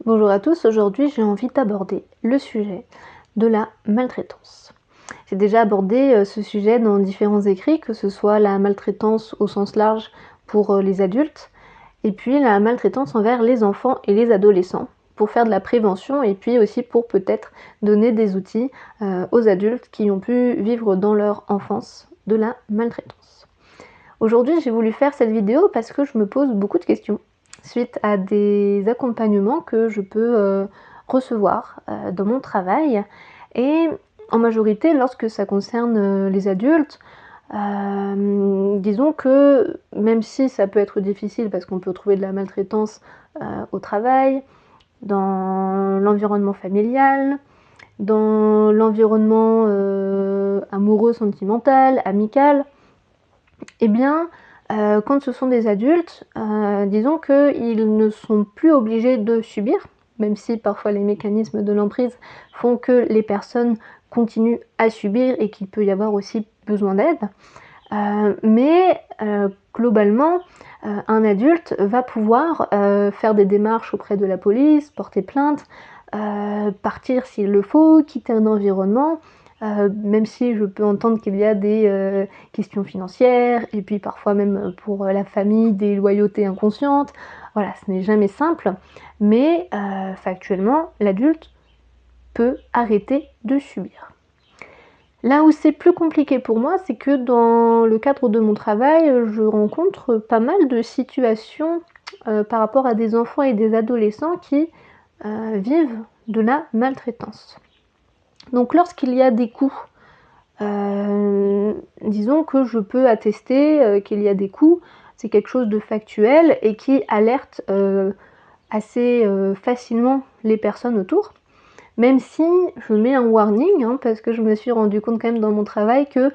Bonjour à tous, aujourd'hui j'ai envie d'aborder le sujet de la maltraitance. J'ai déjà abordé ce sujet dans différents écrits, que ce soit la maltraitance au sens large pour les adultes, et puis la maltraitance envers les enfants et les adolescents, pour faire de la prévention et puis aussi pour peut-être donner des outils aux adultes qui ont pu vivre dans leur enfance de la maltraitance. Aujourd'hui j'ai voulu faire cette vidéo parce que je me pose beaucoup de questions suite à des accompagnements que je peux recevoir dans mon travail, et en majorité lorsque ça concerne les adultes. Disons que même si ça peut être difficile parce qu'on peut trouver de la maltraitance au travail, dans l'environnement familial, dans l'environnement amoureux, sentimental, amical, eh bien, quand ce sont des adultes, disons qu'ils ne sont plus obligés de subir, même si parfois les mécanismes de l'emprise font que les personnes continuent à subir et qu'il peut y avoir aussi besoin d'aide. Mais globalement, un adulte va pouvoir faire des démarches auprès de la police, porter plainte, partir s'il le faut, quitter un environnement, même si je peux entendre qu'il y a des questions financières, et puis parfois même pour la famille des loyautés inconscientes. Voilà, ce n'est jamais simple, mais factuellement, l'adulte peut arrêter de subir. Là où c'est plus compliqué pour moi, c'est que dans le cadre de mon travail, je rencontre pas mal de situations par rapport à des enfants et des adolescents qui vivent de la maltraitance. Donc lorsqu'il y a des coups, disons que je peux attester qu'il y a des coups, c'est quelque chose de factuel et qui alerte assez facilement les personnes autour. Même si je mets un warning, parce que je me suis rendu compte quand même dans mon travail que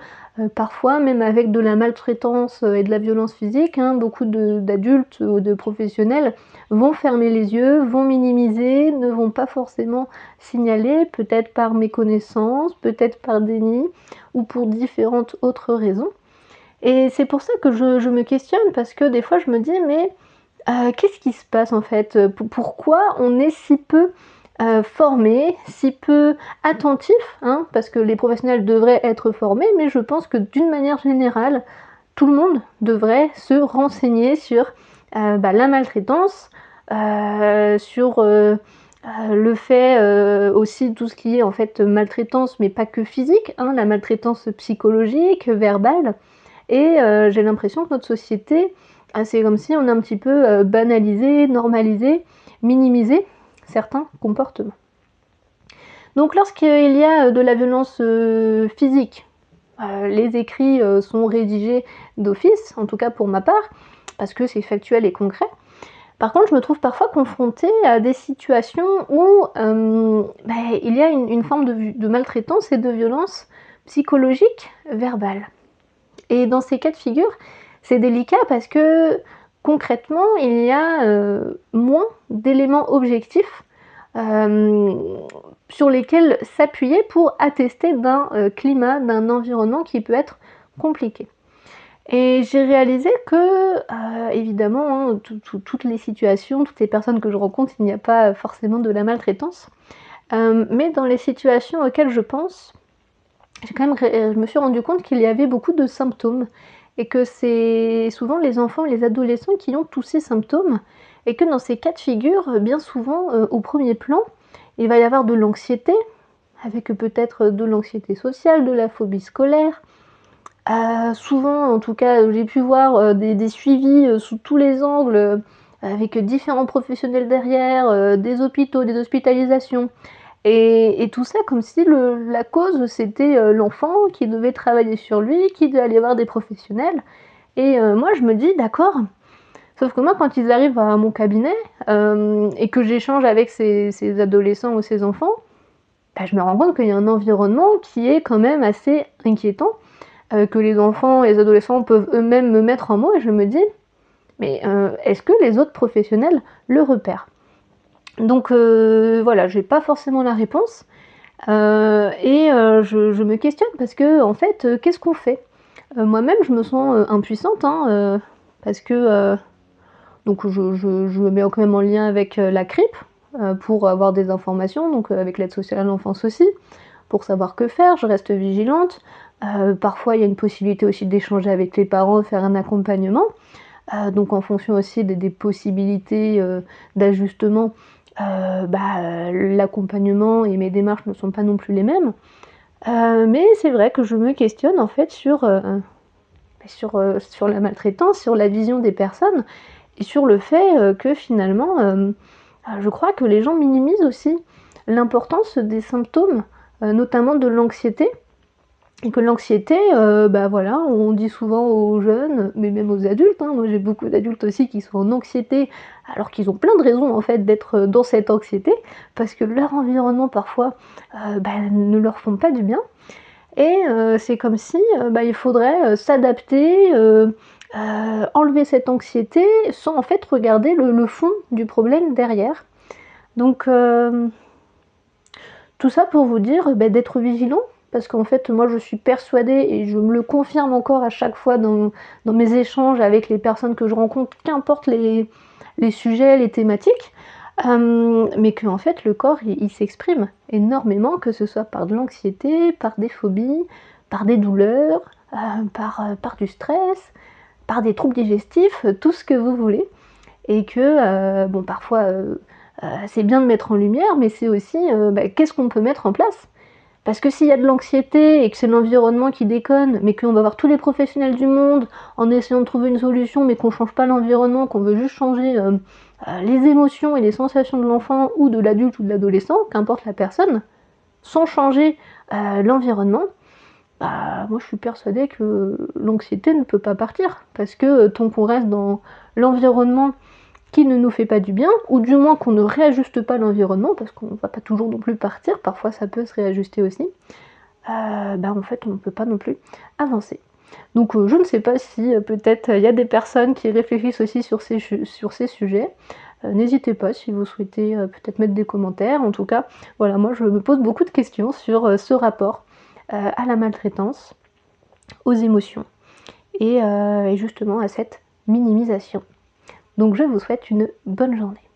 parfois, même avec de la maltraitance et de la violence physique, beaucoup d'adultes ou de professionnels vont fermer les yeux, vont minimiser, ne vont pas forcément signaler, peut-être par méconnaissance, peut-être par déni, ou pour différentes autres raisons. Et c'est pour ça que je me questionne, parce que des fois je me dis, mais qu'est-ce qui se passe en fait? Pourquoi on est si peu formés, si peu attentifs, parce que les professionnels devraient être formés, mais je pense que d'une manière générale, tout le monde devrait se renseigner sur la maltraitance, sur le fait aussi tout ce qui est en fait maltraitance, mais pas que physique, la maltraitance psychologique, verbale. Et j'ai l'impression que notre société, c'est comme si on a un petit peu banalisé, normalisé, minimisé certains comportements. Donc lorsqu'il y a de la violence physique, les écrits sont rédigés d'office, en tout cas pour ma part, parce que c'est factuel et concret. Par contre, je me trouve parfois confrontée à des situations où il y a une forme de maltraitance et de violence psychologique verbale. Et dans ces cas de figure, c'est délicat parce que concrètement, il y a moins d'éléments objectifs sur lesquels s'appuyer pour attester d'un climat, d'un environnement qui peut être compliqué. Et j'ai réalisé que, évidemment, toutes les situations, toutes les personnes que je rencontre, il n'y a pas forcément de la maltraitance. Mais dans les situations auxquelles je pense, je me suis rendu compte qu'il y avait beaucoup de symptômes et que c'est souvent les enfants et les adolescents qui ont tous ces symptômes, et que dans ces cas de figure, bien souvent, au premier plan, il va y avoir de l'anxiété, avec peut-être de l'anxiété sociale, de la phobie scolaire. Souvent, en tout cas, j'ai pu voir des suivis sous tous les angles, avec différents professionnels derrière, des hôpitaux, des hospitalisations. Et tout ça comme si la cause c'était l'enfant qui devait travailler sur lui, qui devait aller voir des professionnels. Et moi je me dis d'accord, sauf que moi quand ils arrivent à mon cabinet et que j'échange avec ces adolescents ou ces enfants, je me rends compte qu'il y a un environnement qui est quand même assez inquiétant, que les enfants et les adolescents peuvent eux-mêmes me mettre en mots, et je me dis mais est-ce que les autres professionnels le repèrent? Donc voilà, j'ai pas forcément la réponse, et je me questionne parce que en fait, qu'est-ce qu'on fait? Moi-même je me sens impuissante, parce que donc je me mets quand même en lien avec la CRIP, pour avoir des informations, donc avec l'aide sociale à l'enfance aussi, pour savoir que faire, je reste vigilante. Parfois il y a une possibilité aussi d'échanger avec les parents, de faire un accompagnement. Donc en fonction aussi des possibilités, d'ajustement, l'accompagnement et mes démarches ne sont pas non plus les mêmes. Mais c'est vrai que je me questionne en fait sur la maltraitance, sur la vision des personnes et sur le fait, que finalement, je crois que les gens minimisent aussi l'importance des symptômes, notamment de l'anxiété. Et que l'anxiété, voilà, on dit souvent aux jeunes, mais même aux adultes, hein, moi j'ai beaucoup d'adultes aussi qui sont en anxiété, alors qu'ils ont plein de raisons en fait d'être dans cette anxiété, parce que leur environnement parfois, ne leur font pas du bien. Et c'est comme si, il faudrait, s'adapter, enlever cette anxiété sans en fait regarder le fond du problème derrière. Donc tout ça pour vous dire, d'être vigilant, parce qu'en fait, moi je suis persuadée et je me le confirme encore à chaque fois dans mes échanges avec les personnes que je rencontre, qu'importe les sujets, les thématiques, mais qu'en fait le corps il s'exprime énormément, que ce soit par de l'anxiété, par des phobies, par des douleurs, par du stress, par des troubles digestifs, tout ce que vous voulez. Et que, parfois, c'est bien de mettre en lumière, mais c'est aussi, qu'est-ce qu'on peut mettre en place? Parce que s'il y a de l'anxiété et que c'est l'environnement qui déconne, mais qu'on va voir tous les professionnels du monde en essayant de trouver une solution, mais qu'on change pas l'environnement, qu'on veut juste changer, les émotions et les sensations de l'enfant ou de l'adulte ou de l'adolescent, qu'importe la personne, sans changer, l'environnement, moi je suis persuadée que l'anxiété ne peut pas partir. Parce que, tant qu'on reste dans l'environnement qui ne nous fait pas du bien, ou du moins qu'on ne réajuste pas l'environnement, parce qu'on va pas toujours non plus partir, parfois ça peut se réajuster aussi, en fait on ne peut pas non plus avancer. Donc je ne sais pas si peut-être il y a des personnes qui réfléchissent aussi sur ces sujets. N'hésitez pas si vous souhaitez peut-être mettre des commentaires. En tout cas, voilà, moi je me pose beaucoup de questions sur ce rapport à la maltraitance, aux émotions et justement à cette minimisation. Donc je vous souhaite une bonne journée.